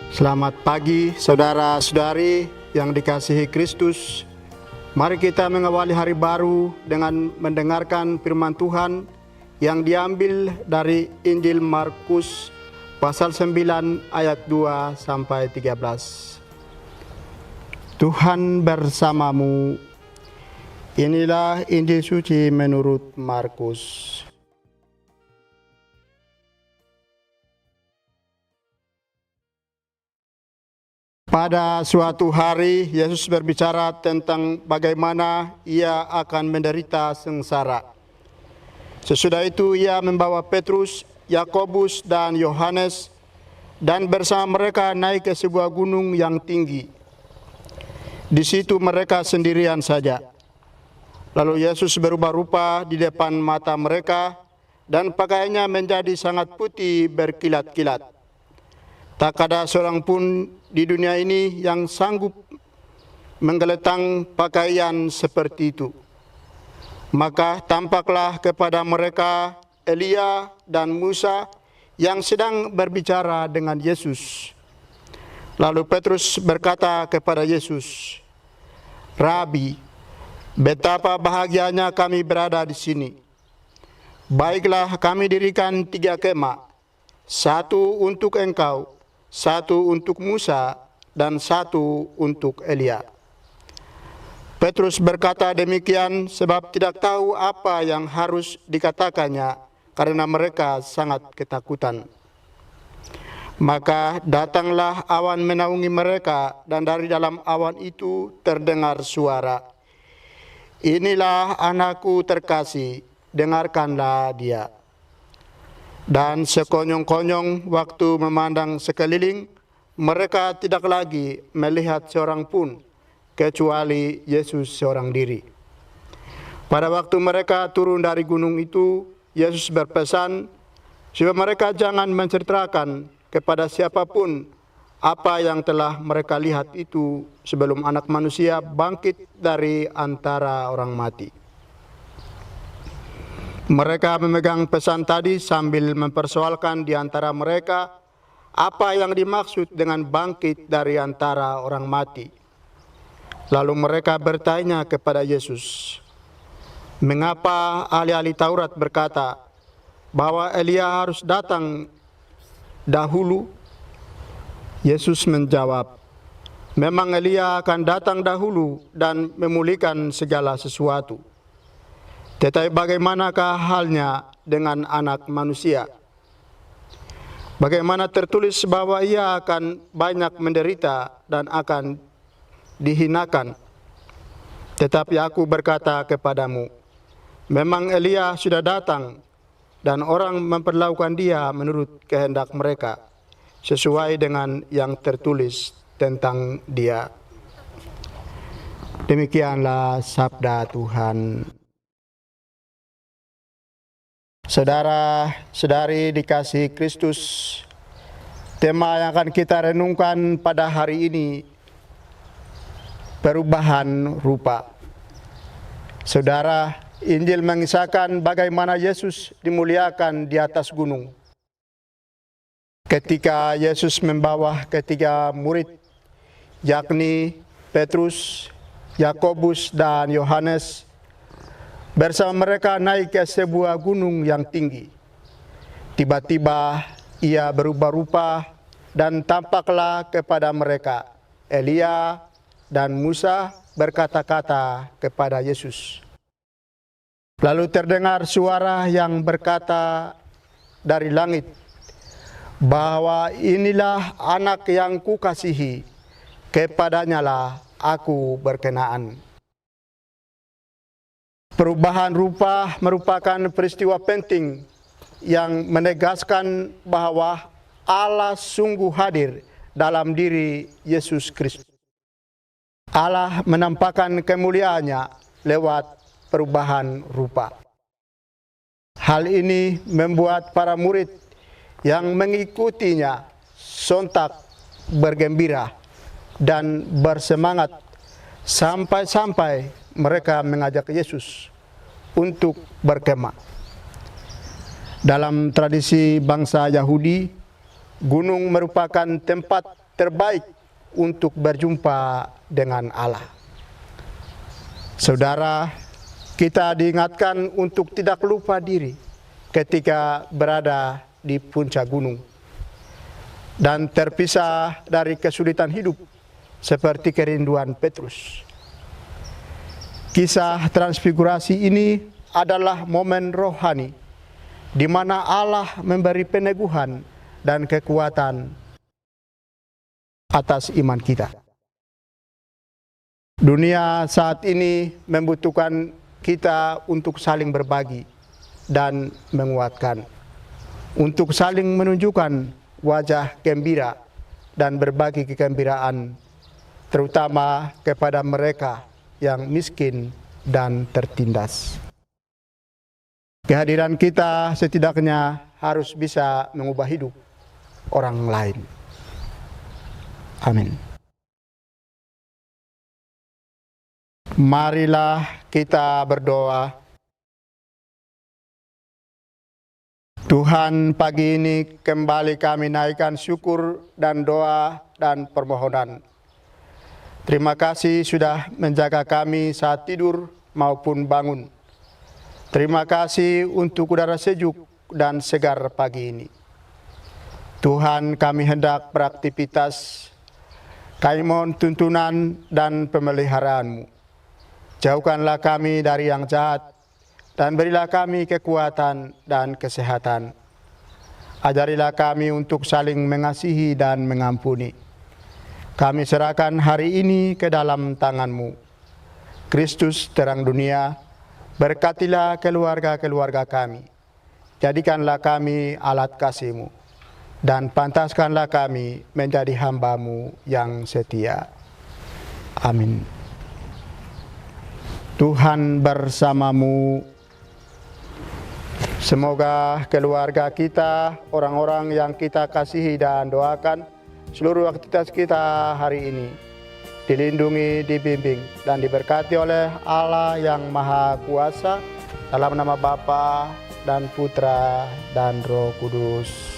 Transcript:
Selamat pagi saudara-saudari yang dikasihi Kristus. Mari kita mengawali hari baru dengan mendengarkan firman Tuhan yang diambil dari Injil Markus pasal 9 ayat 2 sampai 13. Tuhan bersamamu. Inilah Injil suci menurut Markus. Pada suatu hari, Yesus berbicara tentang bagaimana ia akan menderita sengsara. Sesudah itu ia membawa Petrus, Yakobus, dan Yohanes, dan bersama mereka naik ke sebuah gunung yang tinggi. Di situ mereka sendirian saja. Lalu Yesus berubah rupa di depan mata mereka, dan pakaiannya menjadi sangat putih berkilat-kilat. Tak ada seorang pun di dunia ini yang sanggup menggeletar pakaian seperti itu. Maka tampaklah kepada mereka Elia dan Musa yang sedang berbicara dengan Yesus. Lalu Petrus berkata kepada Yesus, "Rabi, betapa bahagianya kami berada di sini. Baiklah, kami dirikan 3 kemah, satu untuk engkau, satu untuk Musa, dan satu untuk Elia." Petrus berkata demikian sebab tidak tahu apa yang harus dikatakannya karena mereka sangat ketakutan. Maka datanglah awan menaungi mereka, dan dari dalam awan itu terdengar suara, "Inilah anakku terkasih, dengarkanlah dia." Dan sekonyong-konyong waktu memandang sekeliling, mereka tidak lagi melihat seorang pun, kecuali Yesus seorang diri. Pada waktu mereka turun dari gunung itu, Yesus berpesan supaya mereka jangan menceritakan kepada siapapun apa yang telah mereka lihat itu sebelum Anak Manusia bangkit dari antara orang mati. Mereka memegang pesan tadi sambil mempersoalkan di antara mereka apa yang dimaksud dengan bangkit dari antara orang mati. Lalu mereka bertanya kepada Yesus, "Mengapa ahli-ahli Taurat berkata bahwa Elia harus datang dahulu?" Yesus menjawab, "Memang Elia akan datang dahulu dan memulihkan segala sesuatu. Tetapi bagaimanakah halnya dengan Anak Manusia? Bagaimana tertulis bahwa ia akan banyak menderita dan akan dihinakan. Tetapi aku berkata kepadamu, memang Elia sudah datang, dan orang memperlakukan dia menurut kehendak mereka, sesuai dengan yang tertulis tentang dia." Demikianlah sabda Tuhan. Saudara-saudari dikasihi Kristus, tema yang akan kita renungkan pada hari ini, perubahan rupa. Saudara, Injil mengisahkan bagaimana Yesus dimuliakan di atas gunung. Ketika Yesus membawa ketiga murid, yakni Petrus, Yakobus, dan Yohanes, bersama mereka naik ke sebuah gunung yang tinggi. Tiba-tiba ia berubah rupa dan tampaklah kepada mereka Elia dan Musa berkata-kata kepada Yesus. Lalu terdengar suara yang berkata dari langit bahwa inilah anak yang kukasihi, kepadanyalah aku berkenaan. Perubahan rupa merupakan peristiwa penting yang menegaskan bahwa Allah sungguh hadir dalam diri Yesus Kristus. Allah menampakkan kemuliaannya lewat perubahan rupa. Hal ini membuat para murid yang mengikutinya sontak bergembira dan bersemangat sampai-sampai mereka mengajak Yesus untuk berkemah. Dalam tradisi bangsa Yahudi, gunung merupakan tempat terbaik untuk berjumpa dengan Allah. Saudara, kita diingatkan untuk tidak lupa diri ketika berada di puncak gunung dan terpisah dari kesulitan hidup seperti kerinduan Petrus. Kisah transfigurasi ini adalah momen rohani di mana Allah memberi peneguhan dan kekuatan atas iman kita. Dunia saat ini membutuhkan kita untuk saling berbagi dan menguatkan, untuk saling menunjukkan wajah gembira dan berbagi kegembiraan, terutama kepada mereka yang miskin dan tertindas. Kehadiran kita setidaknya harus bisa mengubah hidup orang lain. Amin. Marilah kita berdoa. Tuhan, pagi ini kembali kami naikkan syukur dan doa dan permohonan. Terima kasih sudah menjaga kami saat tidur maupun bangun. Terima kasih untuk udara sejuk dan segar pagi ini. Tuhan, kami hendak beraktivitas, kami mohon tuntunan dan pemeliharaan-Mu. Jauhkanlah kami dari yang jahat, dan berilah kami kekuatan dan kesehatan. Ajarilah kami untuk saling mengasihi dan mengampuni. Kami serahkan hari ini ke dalam tangan-Mu. Kristus terang dunia, berkatilah keluarga-keluarga kami. Jadikanlah kami alat kasih-Mu, dan pantaskanlah kami menjadi hamba-Mu yang setia. Amin. Tuhan bersamamu. Semoga keluarga kita, orang-orang yang kita kasihi dan doakan, seluruh aktivitas kita hari ini dilindungi, dibimbing, dan diberkati oleh Allah yang Maha Kuasa, dalam nama Bapa dan Putra dan Roh Kudus.